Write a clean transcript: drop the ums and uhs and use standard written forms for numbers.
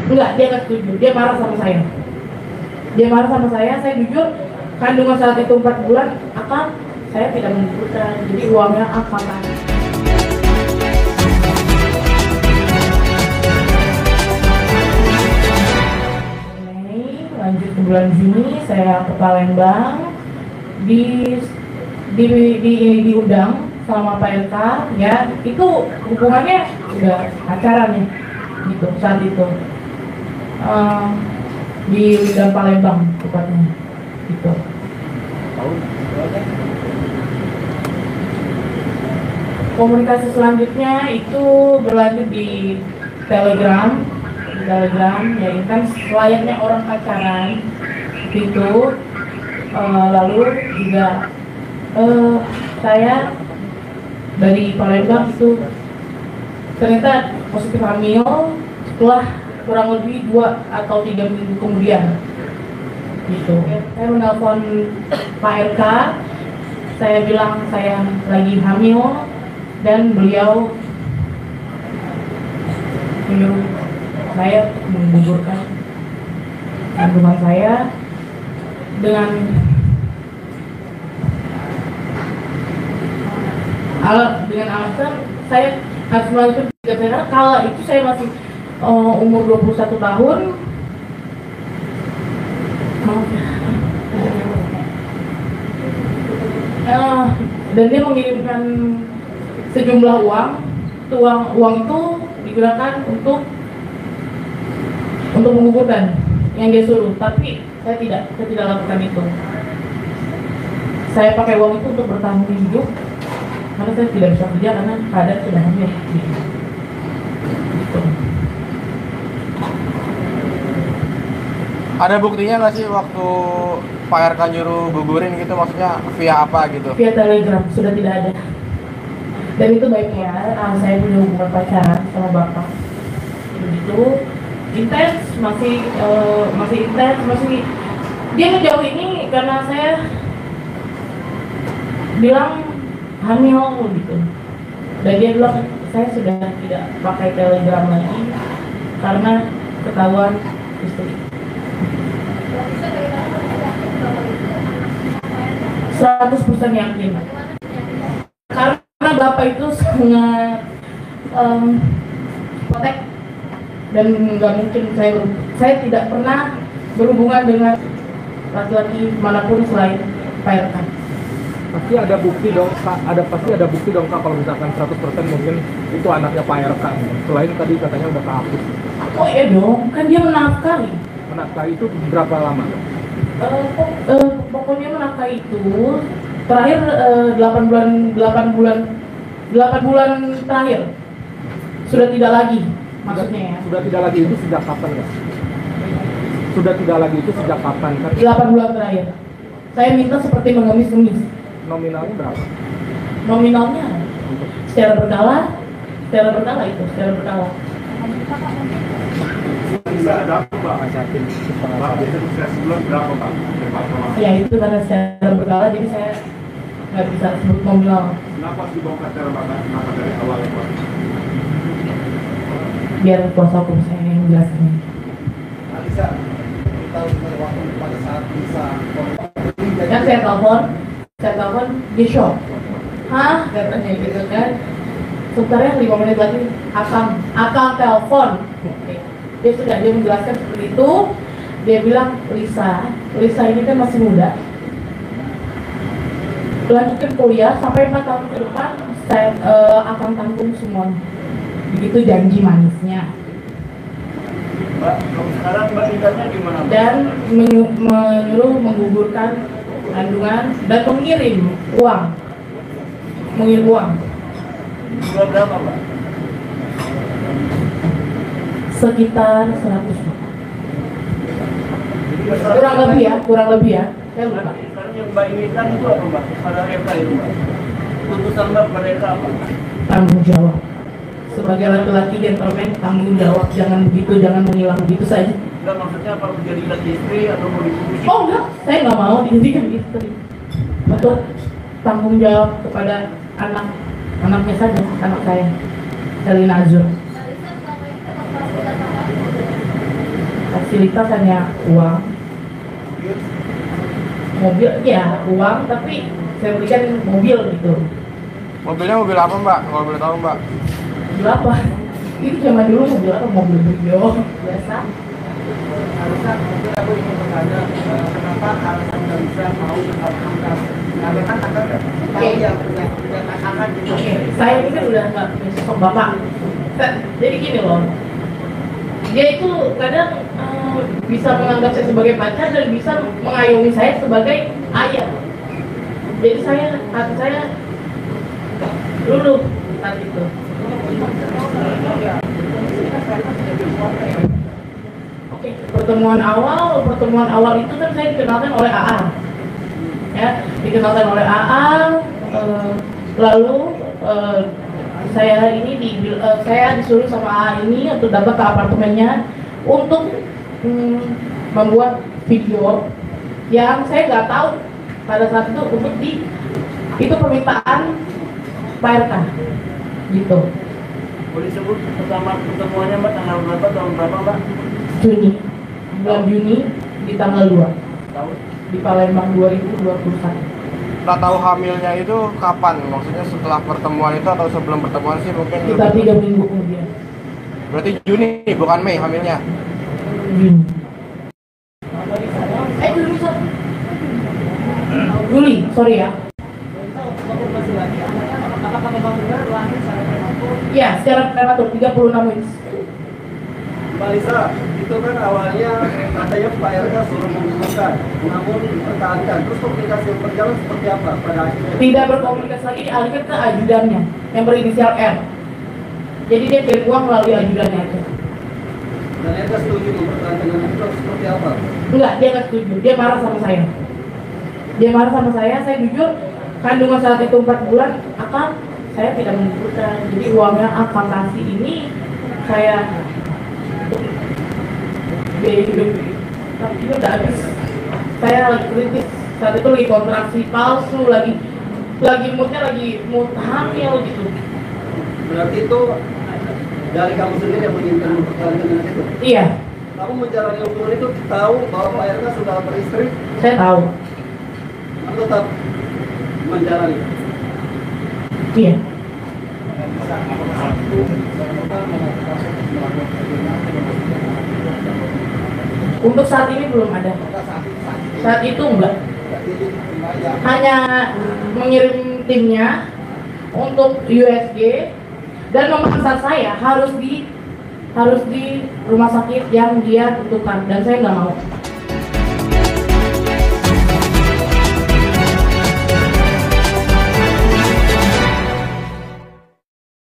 Enggak, dia nggak setuju, dia marah sama saya. Saya jujur, kandungan saat itu 4 bulan, saya tidak menggugurkan, jadi uangnya kan. Lanjut ke bulan Juni, saya ke Palembang, diundang sama Pak RK, ya itu hubungannya udah pacaran ya, gitu saat itu. Di Lidah Palembang tepatnya gitu. Komunikasi selanjutnya itu berlanjut di Telegram ya intens layaknya orang pacaran gitu. Lalu juga saya dari Palembang itu ternyata positif hamil setelah kurang lebih 2 atau 3 minggu kemudian gitu. Saya menelpon Pak RK, saya bilang saya lagi hamil dan beliau menyuruh saya menggugurkan kandungan saya dengan alasan saya harus melanjutkan 3 tahun. Kala itu saya masih umur 21 tahun. Dan dia mengirimkan sejumlah uang. Uang itu digunakan untuk menggugurkan yang dia suruh, tapi saya tidak lakukan itu. Saya pakai uang itu untuk bertahan hidup karena saya tidak bisa kerja karena keadaan sudah hamil. Gitu. Ada buktinya nggak sih waktu Pak RK nyuruh gugurin gitu, maksudnya via apa gitu? Via Telegram, sudah tidak ada. Dan itu baiknya saya punya hubungan pacaran sama bapak. Begitu intens, masih intens, dia ngejauh ini karena saya bilang hamil gitu. Dan dia bilang saya sudah tidak pakai Telegram lagi karena ketahuan istri. 100% yakin karena bapak itu sangat protek dan nggak mungkin saya tidak pernah berhubungan dengan laki-laki manapun selain Pak RK. Pasti ada bukti dong Kak, kalau misalkan 100% mungkin itu anaknya Pak RK. Selain tadi katanya udah kehapus. Oh iya dong, kan dia menafkahi. Menafkahi itu berapa lama? Pokoknya menafkahi itu terakhir 8 bulan terakhir sudah tidak lagi, maksudnya ya. Sudah tidak lagi itu sejak kapan Kak? Sudah tidak lagi itu sejak kapan Kak? 8 bulan terakhir. Saya minta seperti mengemis-ngemis. Nominalnya berapa? Nominalnya secara berkala. Bisa ada apa Pak? Sebulan berapa Pak? Ya itu karena secara berkala, jadi saya nggak bisa sebut nominal. Kenapa dibongkar secara Pak? Kenapa dari awal Pak? Biar kuasa hukum saya yang menjelaskannya. Bisa tahu waktu pada saat bisa Kan saya telepon, dia shock. Hah? Katanya gitu kan. Sebenarnya 5 menit lagi akang telepon. Dia menjelaskan seperti itu. Dia bilang, Lisa ini kan masih muda, lanjutkan kuliah sampai 4 tahun ke depan saya akan tanggung semua. Begitu janji manisnya. Mbak, kalau sekarang Mbak tinggalnya di mana? Dan menyuruh menggugurkan kandungan dan mengirim uang. Bulan berapa Mbak? Sekitar 100 juta. Kurang lebih ya. Saya lupa. Sekarang yang Mbak inginkan itu apa Mbak? Pada RK itu Mbak? Tuntutan Mbak pada RK apa? Tanggung jawab. Sebagai laki-laki gentleman, tanggung jawab. Jangan begitu, jangan menghilang begitu saja. Enggak, maksudnya apa menjadi laki istri atau mau diputusin? Oh enggak, saya nggak mau dijadikan istri. Untuk tanggung jawab kepada anaknya saja, anak saya, Selina Azur. fasilitas hanya uang, mobil ya uang, tapi saya berikan mobil gitu. Mobilnya mobil apa mbak? Kalau boleh tahu mbak? Mobil apa? Itu zaman dulu mobil apa? Mobil Brio biasa. Alasan mungkin aku ingin bertanya kenapa alasan nggak bisa mau bertanggung karena kan akan tahu yang punya pasangan gitu. Oke, saya ini kan udah nggak punya sosok bapak. Jadi gini loh, dia itu kadang bisa menganggap saya sebagai pacar dan bisa mengayomi saya sebagai ayah. Jadi hati saya luluh saat itu. Oke, pertemuan awal itu kan saya dikenalkan oleh AA, ya, dikenalkan oleh AA, lalu saya disuruh sama AA ini untuk datang ke apartemennya untuk membuat video yang saya nggak tahu pada saat itu itu permintaan Pak RK, gitu. Boleh sebut pertama pertemuannya mbak tanggal berapa, tahun berapa mbak? Juni, bulan Juni di tanggal 2 Tahun? di Palembang 2021. Tak tahu hamilnya itu kapan? Maksudnya setelah pertemuan itu atau sebelum pertemuan sih mungkin? Sekitar 3 minggu kemudian. Berarti Juni bukan Mei hamilnya? Juni. Juli, sorry ya. Ya, secara prematur 36 weeks. Mbak Lisa, itu kan awalnya katanya Pak RK suruh mengusulkan, namun dipertahankan. Terus komunikasi yang berjalan seperti apa pada akhirnya? Tidak berkomunikasi lagi, dialihkan ke ajudannya yang berinisial R. Jadi dia kirim uang melalui ajudannya aja. Dan RK setuju mempertahankan itu terus seperti apa? Enggak, dia nggak setuju. Dia marah sama saya. Saya jujur, kandungan saat itu 4 bulan, saya tidak membutuhkan. Jadi uangnya akan kasih ini, saya biaya hidup. Tapi ini udah habis. Saya lagi kritis. Saat itu lagi kontraksi palsu, lagi moodnya lagi mood hamil gitu. Berarti itu dari kamu sendiri yang menginginkan mempertahankan anak itu? Iya, Kamu menjalani hubungan itu tahu bahwa Pak RK sudah beristri, saya tahu. kamu tetap menjalani. Iya. Untuk saat ini belum ada. Saat itu enggak. Hanya mengirim timnya untuk USG dan memaksa saya harus di rumah sakit yang dia tentukan dan saya nggak mau.